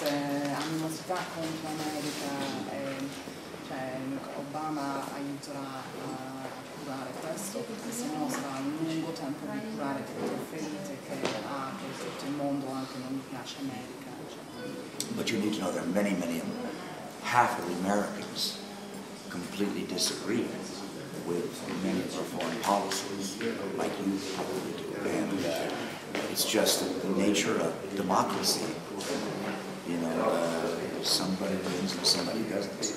queste animosità contro l'America, cioè Obama aiuterà a curare questo, perché se no sarà un lungo tempo di curare tutte le ferite che ha per tutto il mondo, anche non mi piace America. But you need to know that many, half of the Americans completely disagree with many of our foreign policies, like you probably do. And it's just the nature of democracy. You know, somebody wins and somebody doesn't.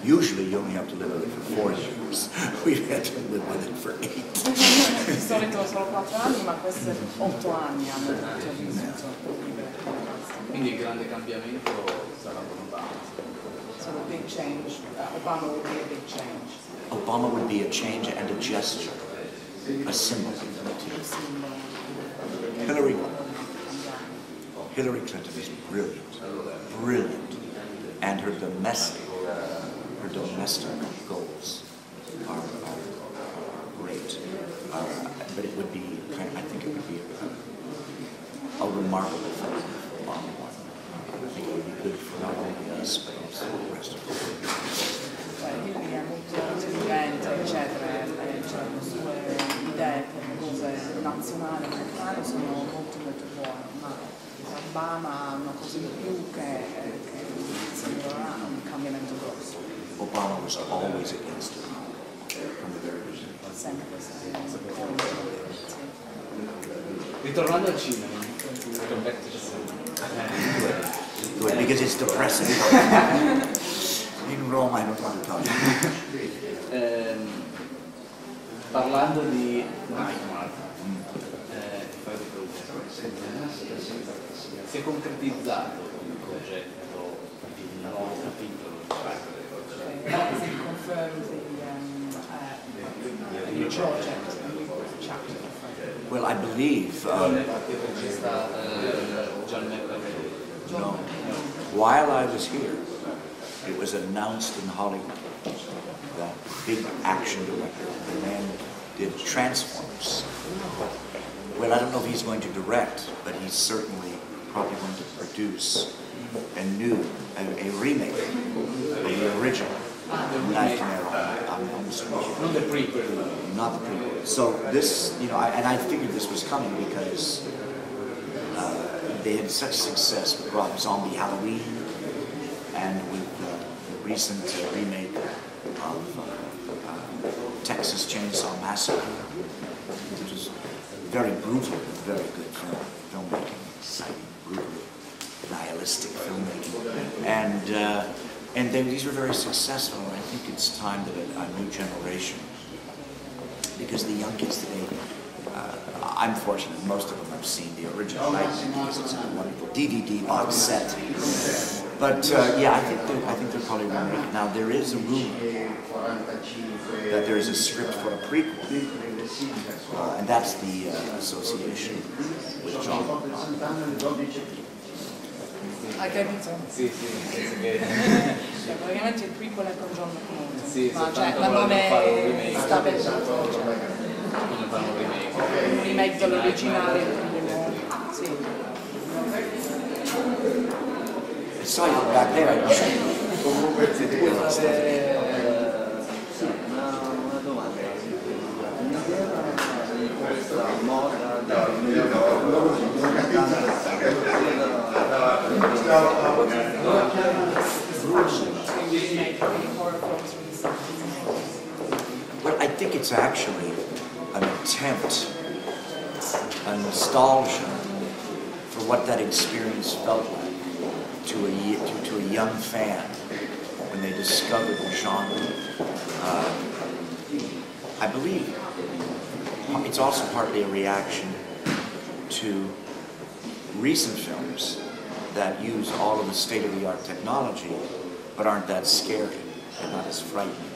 Usually you only have to live with it for 4 years. We've had to live with it for 8. Di solito solo 4 anni, ma questi 8 anni hanno vissuto. Quindi il grande cambiamento sarà con Obama. So the big change, Obama would be a big change. Obama would be a change and a gesture, a symbol. Hillary Clinton is brilliant, brilliant, and her domestic goals are great. But it would be, I think it would be a remarkable thing if Obama won. I think it would be good for not only us, but also the rest of the world. Hillary è molto intelligente, eccetera, cioè le sue idee per le cose nazionali americane sono molto buone, ma Obama ha una cosa in più che sembrerà un cambiamento grosso. Obama was always against it from the very beginning. Sempre Ritornando al cinema, come back to the cinema. Good, because it's depressing. In Roma I don't want to talk. Parlando di si è concretizzato il progetto di un nuovo capitolo. Well, I believe. No. While I was here, it was announced in Hollywood that big action director, the man did Transformers. Well, I don't know if he's going to direct, but he's certainly probably going to produce a remake of the original Nightmare on Elm Street. Not the prequel. Not the prequel. So this, you know, and I figured this was coming because they had such success with Rob Zombie Halloween and with the recent remake of Texas Chainsaw Massacre, which is very brutal, very good filmmaking, exciting, brutal, nihilistic filmmaking, and these were very successful. And I think it's time that a new generation, because the young kids today, I'm fortunate most of them have seen the original Nightmare because it's a wonderful DVD box set. But yeah, I think they're probably remaking. Now there is a rumor that there is a script for a prequel, and that's the association with John. Hai capito? Sì, Praticamente il prequel è con John McNaughton. Sì, ma non è sta pensato. Come fanno un remake? Un remake dell'originale del primo. Sì. I saw you back there. Una domanda. Questa moda Well, I think it's actually an attempt, a nostalgia for what that experience felt like to a young fan when they discovered the genre. I believe it's also partly a reaction to recent films that use all of the state-of-the-art technology but aren't that scary and not as frightening.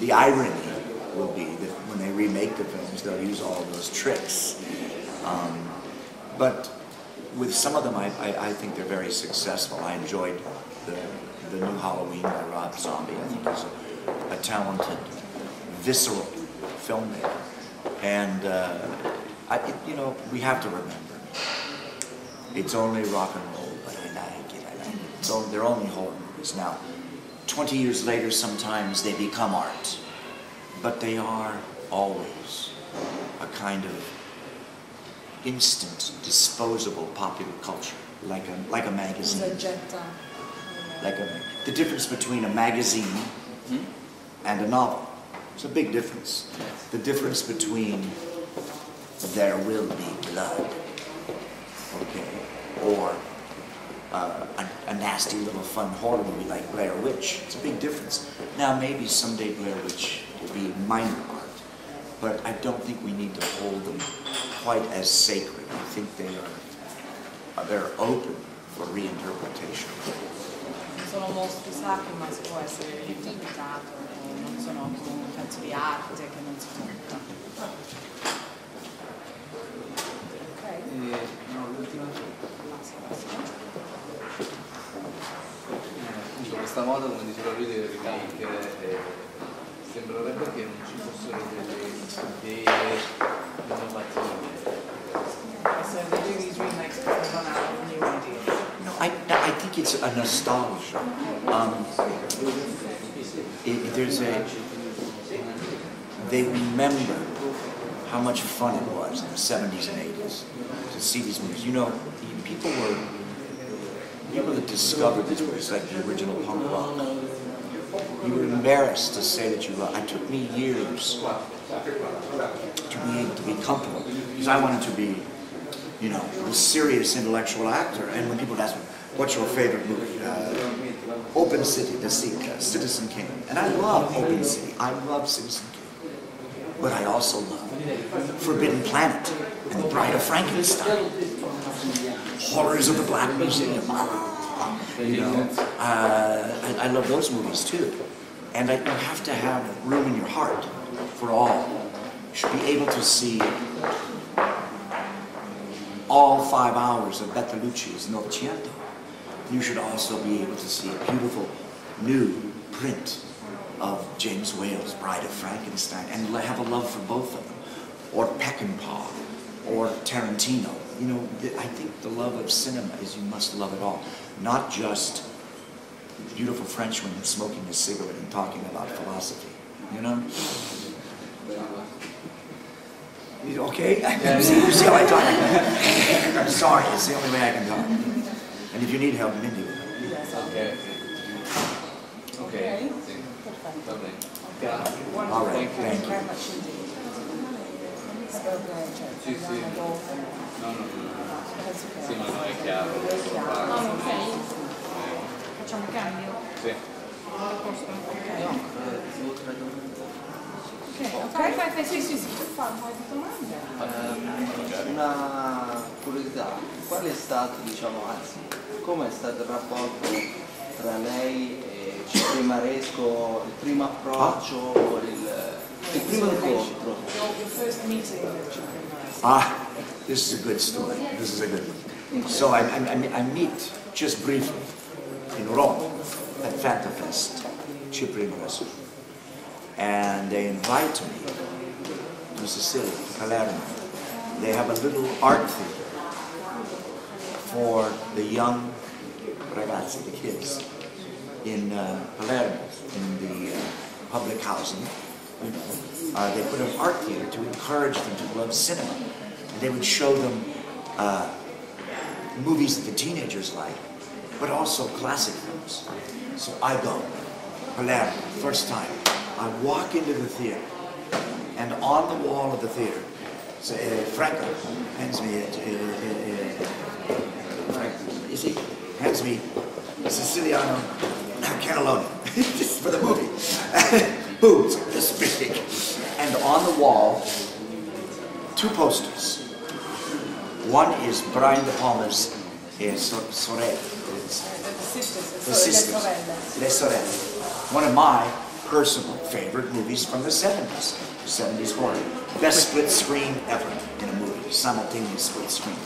The irony will be that when they remake the films, they'll use all of those tricks. But with some of them, I think they're very successful. I enjoyed the new Halloween by Rob Zombie. I think he's a talented, visceral filmmaker. And, you know, we have to remember, it's only rock and roll, but I like it. They're only horror movies. Now, 20 years later, sometimes they become art, but they are always a kind of instant, disposable popular culture, like a magazine. The difference between a magazine and a novel. It's a big difference. The difference between There Will Be Blood, okay, or a nasty little fun horror movie like Blair Witch. It's a big difference. Now maybe someday Blair Witch will be minor art, but I don't think we need to hold them quite as sacred. I think they're open for reinterpretation. Sono mostri sacri, ma si può essere reinterpretato, non sono un pezzo di arte che non si tocca. Ok? Questa moda, come diceva lui, del remake, sembrerebbe che non ci fossero delle idee innovative. So they do these remakes because they run out of new ideas. No, I think it's a nostalgia. They remember how much fun it was in the 70s and 80s to see these movies. You know, people that discovered these movies, like the original punk rock, you were embarrassed to say that you loved. It took me years to be able to be comfortable, because I wanted to be, you know, a serious intellectual actor. And when people ask me, what's your favorite movie? Open City, The Seeker, Citizen Kane. And I love Open City. I love Citizen Kane. But I also love Forbidden Planet and The Bride of Frankenstein. Horrors of the Black Museum. You know, I love those movies too. And you have to have room in your heart for all. You should be able to see all 5 hours of Bertolucci's Novecento. You should also be able to see a beautiful new print of James Whale's Bride of Frankenstein and have a love for both of them. Or Peckinpah, or Tarantino. You know, I think the love of cinema is you must love it all. Not just beautiful French women smoking a cigarette and talking about philosophy, you know? You okay? You see how I talk? I'm sorry, it's the only way I can talk. And if you need help, Mindy will. Okay. Okay. All right, thank you. Very much indeed. Sì, sì. No. Sì, ma no, è chiaro. Facciamo cambio? Sì. Ok, sì, fai domande. Una curiosità, qual è stato, diciamo, anzi, come è stato il rapporto tra lei e Ciprimaresco, il primo approccio, il primo incontro? Your first meeting with Ciprimaresco. This is a good story. This is a good one. So I meet just briefly in Roma at Fantafest, Ciprimaresco. And they invite me to Sicily, to Palermo. They have a little art theater for the young ragazzi, the kids, in Palermo, in the public housing. They put an art theater to encourage them to love cinema. And they would show them movies that the teenagers like, but also classic films. So I go, Palermo, first time. I walk into the theater, and on the wall of the theater, Franco hands me hands me Siciliano cannelloni for the movie. Boobs, this big. And on the wall, 2 posters. One is Brian De Palma's Sorelle. The Sisters. Le Sorelle. One of my personal favorite movies from the 70s. 70s horror. Best split screen ever in a movie. Simultaneous split screen.